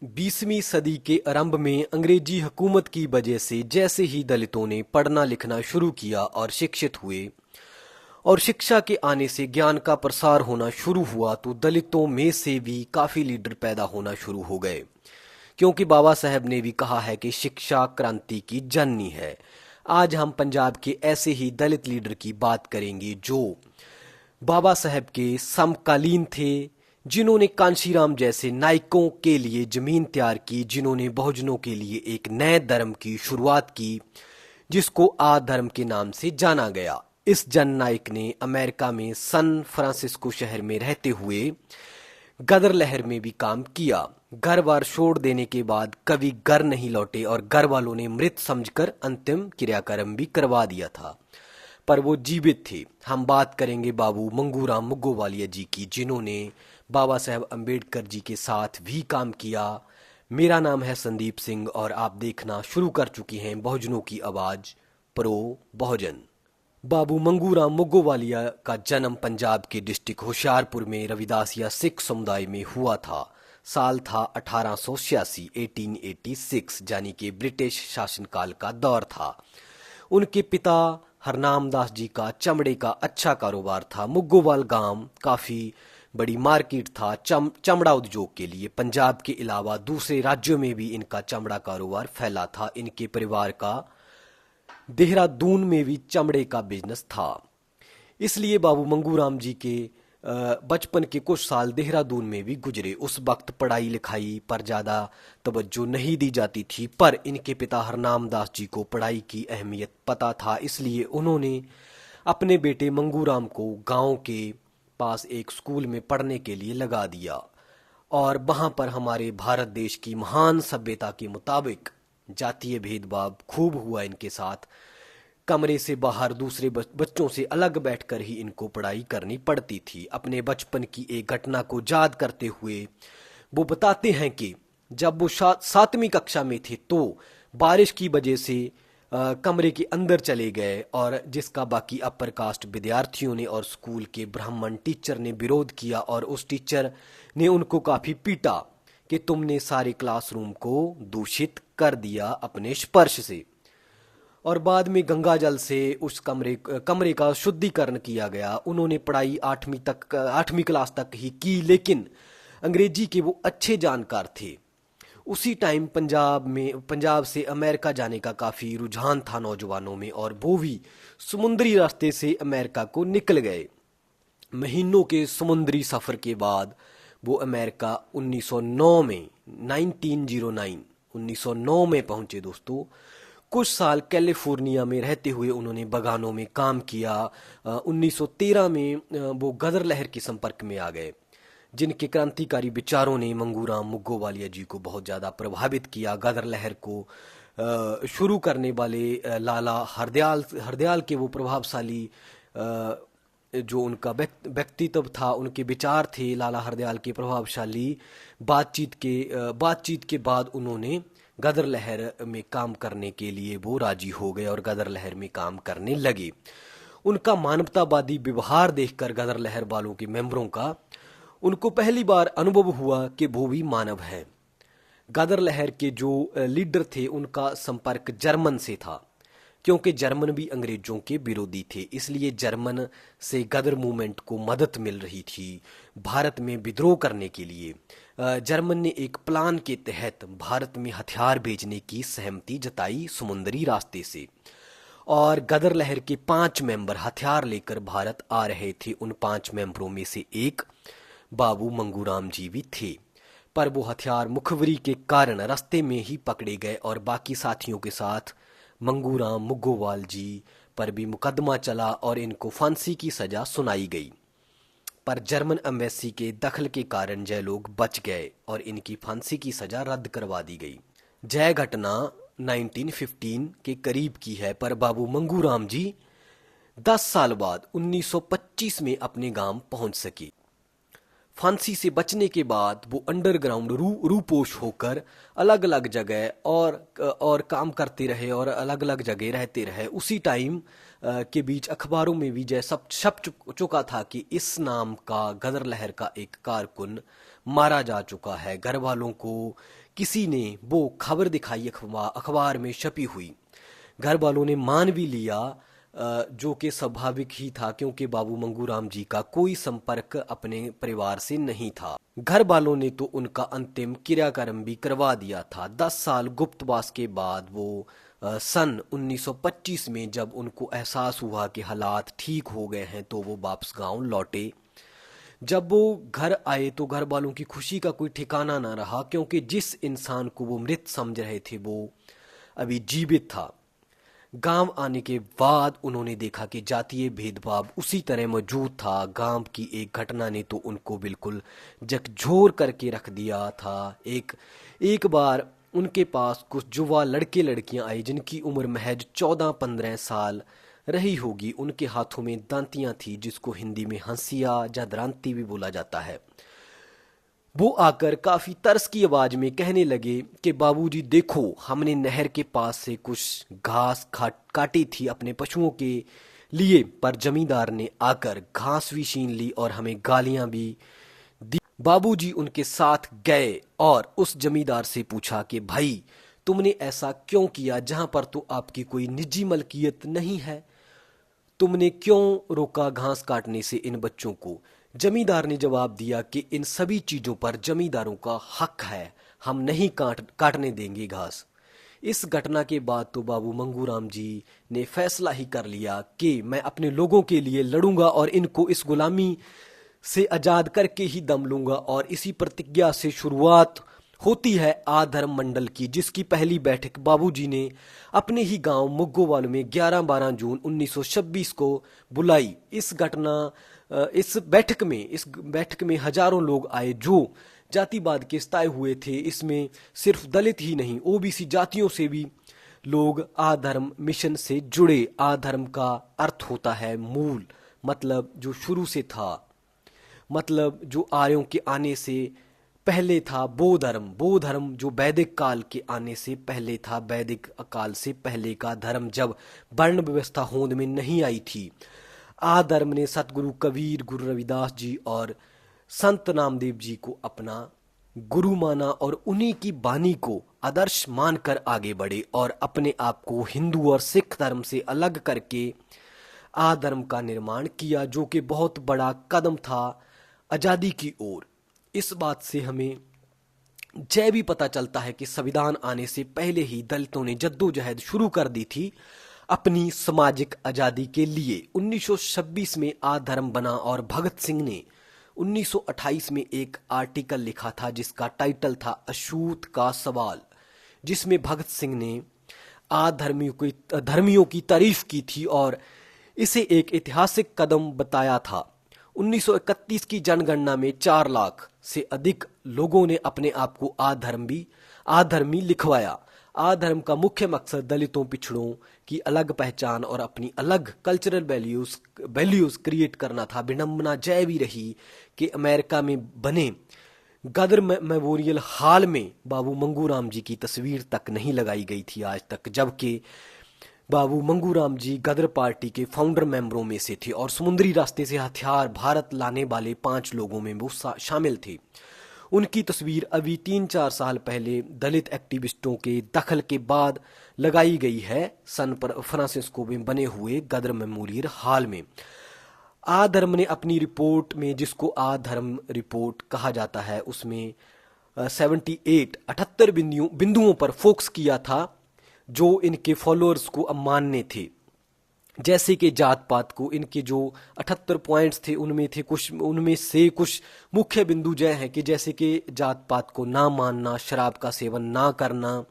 20वीं सदी के आरंभ में अंग्रेजी हुकूमत की वजह से जैसे ही दलितों ने पढ़ना लिखना शुरू किया और शिक्षित हुए और शिक्षा के आने से ज्ञान का प्रसार होना शुरू हुआ तो दलितों में से भी काफी लीडर पैदा होना शुरू हो गए। क्योंकि बाबा साहब ने भी कहा है कि शिक्षा क्रांति की जननी है। आज हम पंजाब के ऐसे ही दलित लीडर की बात करेंगे जो बाबा साहब के समकालीन थे, जिन्होंने कांशीराम जैसे नायकों के लिए जमीन तैयार की, जिन्होंने बहुजनों के लिए एक नए धर्म की शुरुआत की जिसको आ धर्म के नाम से जाना गया। इस जन नायक ने अमेरिका में सन फ्रांसिस्को शहर में रहते हुए गदर लहर में भी काम किया। घर बार छोड़ देने के बाद कभी घर नहीं लौटे और घर वालों ने मृत समझकर अंतिम क्रियाक्रम भी करवा दिया था, पर वो जीवित थे। हम बात करेंगे बाबू मंगूराम मुगोवालिया जी की, जिन्होंने बाबा साहब अम्बेडकर जी के साथ भी काम किया। मेरा नाम है संदीप सिंह और आप देखना शुरू कर चुकी हैं बहुजनों की आवाज प्रो बहुजन। बाबू मंगूराम मुगोवालिया का जन्म पंजाब के डिस्ट्रिक्ट होशियारपुर में रविदासिया सिख समुदाय में हुआ था। साल था 1886, 1886, यानी कि ब्रिटिश शासनकाल का दौर था। उनके पिता हरनाम दास जी का चमड़े का अच्छा कारोबार था। मुग्गोवाल गांव काफी बड़ी मार्केट था चमड़ा उद्योग के लिए। पंजाब के अलावा दूसरे राज्यों में भी इनका चमड़ा कारोबार फैला था। इनके परिवार का देहरादून में भी चमड़े का बिजनेस था। इसलिए बाबू मंगूराम जी के बचपन के कुछ साल देहरादून में भी गुजरे। उस वक्त पढ़ाई लिखाई पर ज़्यादा तवज्जो नहीं दी जाती थी, पर इनके पिता हरनाम दास जी को पढ़ाई की अहमियत पता था। इसलिए उन्होंने अपने बेटे मंगूराम को गांव के पास एक स्कूल में पढ़ने के लिए लगा दिया और वहां पर हमारे भारत देश की महान सभ्यता के मुताबिक जातीय भेदभाव खूब हुआ इनके साथ। कमरे से बाहर दूसरे बच्चों से अलग बैठकर ही इनको पढ़ाई करनी पड़ती थी। अपने बचपन की एक घटना को याद करते हुए वो बताते हैं कि जब वो 7वीं कक्षा में थे तो बारिश की वजह से कमरे के अंदर चले गए और जिसका बाकी अपर कास्ट विद्यार्थियों ने और स्कूल के ब्राह्मण टीचर ने विरोध किया और उस टीचर ने उनको काफी पीटा कि तुमने सारे क्लासरूम को दूषित कर दिया अपने स्पर्श से। और बाद में गंगा जल से उस कमरे का शुद्धिकरण किया गया। उन्होंने पढ़ाई 8वीं क्लास तक ही की, लेकिन अंग्रेजी के वो अच्छे जानकार थे। उसी टाइम पंजाब से अमेरिका जाने का काफी रुझान था नौजवानों में और वो भी समुद्री रास्ते से अमेरिका को निकल गए। महीनों के समुद्री सफर के बाद वो अमेरिका 1909 में 1909 में पहुंचे दोस्तों। कुछ साल कैलिफोर्निया में रहते हुए उन्होंने बगानों में काम किया। 1913 में वो गदर लहर के संपर्क में आ गए, जिनके क्रांतिकारी विचारों ने मंगूराम मुगोवालिया जी को बहुत ज़्यादा प्रभावित किया। गदर लहर को शुरू करने वाले लाला हरदयाल के वो प्रभावशाली जो उनका व्यक्तित्व था, उनके विचार थे लाला हरदयाल के प्रभावशाली। बातचीत के बाद उन्होंने गदर लहर में काम करने के लिए वो राजी हो गए और गदर लहर में काम करने लगे। उनका मानवतावादी व्यवहार देखकर गदर लहर वालों के मेंबरों का उनको पहली बार अनुभव हुआ कि वो भी मानव है। गदर लहर के जो लीडर थे उनका संपर्क जर्मन से था, क्योंकि जर्मन भी अंग्रेजों के विरोधी थे। इसलिए जर्मन से गदर मूवमेंट को मदद मिल रही थी भारत में विद्रोह करने के लिए। जर्मन ने एक प्लान के तहत भारत में हथियार भेजने की सहमति जताई समुद्री रास्ते से, और गदर लहर के 5 मेंबर हथियार लेकर भारत आ रहे थे। उन 5 मेंबरों में से एक बाबू मंगूराम जी भी थे, पर वो हथियार मुखबरी के कारण रास्ते में ही पकड़े गए और बाकी साथियों के साथ मंगूराम मुगोवाल जी पर भी मुकदमा चला और इनको फांसी की सजा सुनाई गई। पर जर्मन एम्बेसी के दखल के कारण जय लोग बच गए और इनकी फांसी की सजा रद्द करवा दी गई। जय घटना 1915 के करीब की है, पर बाबू मंगूराम जी 10 साल बाद 1925 में अपने गांव पहुंच सके। फांसी से बचने के बाद वो अंडरग्राउंड रूपोश होकर अलग अलग जगह और काम करते रहे और अलग अलग जगह रहते रहे। उसी टाइम के बीच अखबारों में भी जय सब छप चुका था कि इस नाम का गदर लहर का एक कारकुन मारा जा चुका है। घर वालों को किसी ने वो खबर दिखाई, अखबार में छपी हुई। घर वालों ने मान भी लिया, जो कि स्वाभाविक ही था, क्योंकि बाबू मंगूराम जी का कोई संपर्क अपने परिवार से नहीं था। घर वालों ने तो उनका अंतिम क्रियाक्रम भी करवा दिया था। 10 साल गुप्तवास के बाद वो सन 1925 में जब उनको एहसास हुआ कि हालात ठीक हो गए हैं, तो वो वापस गांव लौटे। जब वो घर आए तो घर वालों की खुशी का कोई ठिकाना ना रहा, क्योंकि जिस इंसान को वो मृत समझ रहे थे वो अभी जीवित था। गांव आने के बाद उन्होंने देखा कि जातीय भेदभाव उसी तरह मौजूद था। गांव की एक घटना ने तो उनको बिल्कुल झकझोर करके रख दिया था। एक बार उनके पास कुछ युवा लड़के लड़कियां आई, जिनकी उम्र महज 14-15 साल रही होगी। उनके हाथों में दांतियां थी, जिसको हिंदी में हंसिया या द्रांति भी बोला जाता है। वो आकर काफी तरस की आवाज में कहने लगे कि बाबूजी देखो, हमने नहर के पास से कुछ घास काटी थी अपने पशुओं के लिए, पर जमींदार ने आकर घास भी छीन ली और हमें गालियां भी दी। बाबूजी उनके साथ गए और उस जमींदार से पूछा कि भाई, तुमने ऐसा क्यों किया जहां पर तो आपकी कोई निजी मलकियत नहीं है? तुमने क्यों रोका घास काटने से इन बच्चों को? जमींदार ने जवाब दिया कि इन सभी चीजों पर जमींदारों का हक है, हम नहीं काटने देंगे घास। इस घटना के बाद तो बाबू मंगूराम जी ने फैसला ही कर लिया कि मैं अपने लोगों के लिए लड़ूंगा और इनको इस गुलामी से आजाद करके ही दम लूंगा। और इसी प्रतिज्ञा से शुरुआत होती है आधर्म मंडल की, जिसकी पहली बैठक बाबूजी ने अपने ही गांव मुग्गोवाल में 11-12 जून 1926 को बुलाई। इस बैठक में हजारों लोग आए जो जातिवाद के सताए हुए थे। इसमें सिर्फ दलित ही नहीं, ओबीसी जातियों से भी लोग आधर्म मिशन से जुड़े। आधर्म का अर्थ होता है मूल, मतलब जो शुरू से था, मतलब जो आर्यों के आने से पहले था। वो धर्म जो वैदिक काल के आने से पहले था, वैदिक काल से पहले का धर्म, जब वर्ण व्यवस्था होंद में नहीं आई थी। आधर्म ने सतगुरु कबीर, गुरु रविदास जी और संत नामदेव जी को अपना गुरु माना और उन्हीं की बानी को आदर्श मानकर आगे बढ़े और अपने आप को हिंदू और सिख धर्म से अलग करके आधर्म का निर्माण किया, जो कि बहुत बड़ा कदम था आजादी की ओर। इस बात से हमें जय भी पता चलता है कि संविधान आने से पहले ही दलितों ने जद्दोजहद शुरू कर दी थी अपनी सामाजिक आजादी के लिए। 1926 में आधर्म बना और भगत सिंह ने 1928 में एक आर्टिकल लिखा था जिसका टाइटल था अछूत का सवाल, जिसमें भगत सिंह ने धर्मियों की तारीफ की थी और इसे एक ऐतिहासिक कदम बताया था। 1931 की जनगणना में 4 लाख से अधिक लोगों ने अपने आप को आधर्मी लिखवाया। आधर्म का मुख्य मकसद दलितों, पिछड़ों की अलग पहचान और अपनी अलग कल्चरल वैल्यूज क्रिएट करना था। विडंबना जय भी रही कि अमेरिका में बने गदर मेमोरियल हॉल में बाबू मंगूराम जी की तस्वीर तक नहीं लगाई गई थी आज तक, जबकि बाबू मंगूराम जी गदर पार्टी के फाउंडर मेंबरों में से थे और समुद्री रास्ते से हथियार भारत लाने वाले 5 लोगों में वो शामिल थे। उनकी तस्वीर अभी 3-4 साल पहले दलित एक्टिविस्टों के दखल के बाद लगाई गई है सन फ्रांसिस्को में बने हुए गदर मेमोरियल हॉल में। आधर्म ने अपनी रिपोर्ट में, जिसको आधर्म रिपोर्ट कहा जाता है, उसमें 78 बिंदुओं पर फोकस किया था जो इनके फॉलोअर्स को अमान्य थे। जैसे कि जात पात को इनके जो 78 पॉइंट्स थे उनमें से कुछ मुख्य बिंदु जय हैं कि जैसे कि जात पात को ना मानना, शराब का सेवन ना करना,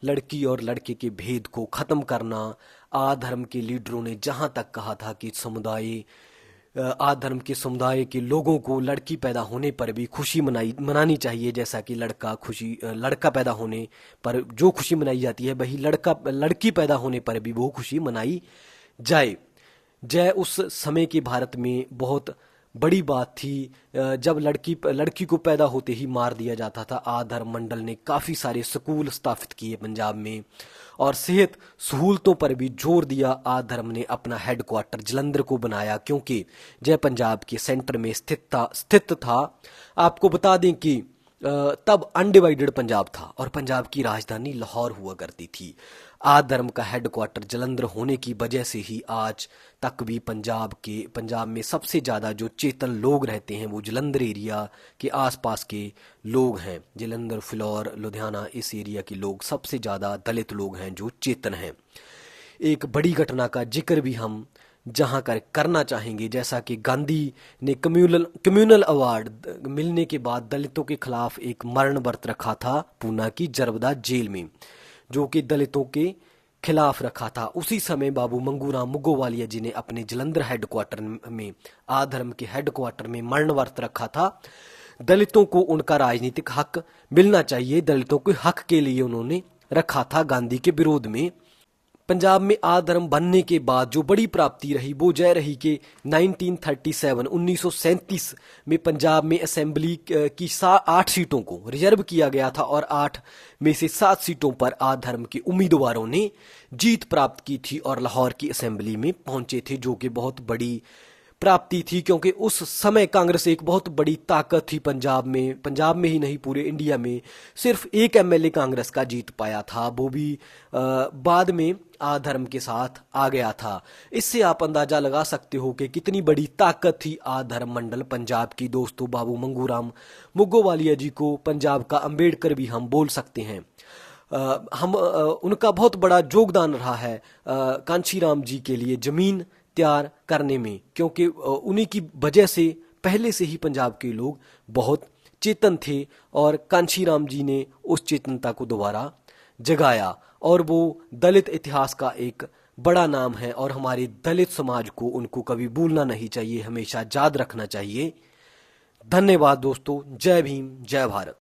लड़की और लड़के के भेद को खत्म करना। आधर्म के लीडरों ने जहां तक कहा था कि आधर्म के समुदाय के लोगों को लड़की पैदा होने पर भी खुशी मनानी चाहिए, जैसा कि लड़का पैदा होने पर जो खुशी मनाई जाती है वही लड़की पैदा होने पर भी वो खुशी मनाई जाए। जय उस समय के भारत में बहुत बड़ी बात थी। जब लड़की को पैदा होते ही मार दिया जाता था। आधर्म मंडल ने काफ़ी सारे स्कूल स्थापित किए पंजाब में और सेहत सहूलतों पर भी जोर दिया। आधर्म ने अपना हेडक्वार्टर जलंधर को बनाया क्योंकि जय पंजाब के सेंटर में स्थित था। आपको बता दें कि तब अनडिवाइडेड पंजाब था और पंजाब की राजधानी लाहौर हुआ करती थी। आधर्म का हेडक्वार्टर जलंधर होने की वजह से ही आज तक भी पंजाब में सबसे ज़्यादा जो चेतन लोग रहते हैं वो जलंधर एरिया के आसपास के लोग हैं। जलंधर, फिलौर, लुधियाना, इस एरिया के लोग सबसे ज़्यादा दलित लोग हैं जो चेतन हैं। एक बड़ी घटना का जिक्र भी हम जहां करना चाहेंगे, जैसा कि गांधी ने कम्युनल अवार्ड मिलने के बाद दलितों के खिलाफ एक मरण व्रत रखा था पूना की जरबदा जेल में, जो कि दलितों के खिलाफ रखा था। उसी समय बाबू मंगूराम मुगोवालिया जी ने अपने जलंधर हेडक्वार्टर में, आधर्म के हेडक्वार्टर में मरण व्रत रखा था। दलितों को उनका राजनीतिक हक मिलना चाहिए, दलितों के हक के लिए उन्होंने रखा था गांधी के विरोध में। पंजाब में आधर्म बनने के बाद जो बड़ी प्राप्ति रही वो यह रही कि 1937 में पंजाब में असेंबली की 8 सीटों को रिजर्व किया गया था और 8 में से 7 सीटों पर आधर्म के उम्मीदवारों ने जीत प्राप्त की थी और लाहौर की असेंबली में पहुंचे थे, जो कि बहुत बड़ी प्राप्ति थी क्योंकि उस समय कांग्रेस एक बहुत बड़ी ताकत थी पंजाब में ही नहीं पूरे इंडिया में। सिर्फ एक एमएलए कांग्रेस का जीत पाया था, वो भी बाद में आधर्म के साथ आ गया था। इससे आप अंदाजा लगा सकते हो कि कितनी बड़ी ताकत थी आधर्म मंडल पंजाब की। दोस्तों, बाबू मंगूराम मुगोवालिया जी को पंजाब का अंबेडकर भी हम बोल सकते हैं। उनका बहुत बड़ा योगदान रहा है कांशीराम जी के लिए जमीन तैयार करने में, क्योंकि उन्हीं की वजह से पहले से ही पंजाब के लोग बहुत चेतन थे और कांशीराम जी ने उस चेतनता को दोबारा जगाया और वो दलित इतिहास का एक बड़ा नाम है और हमारे दलित समाज को उनको कभी भूलना नहीं चाहिए, हमेशा याद रखना चाहिए। धन्यवाद दोस्तों। जय भीम, जय भारत।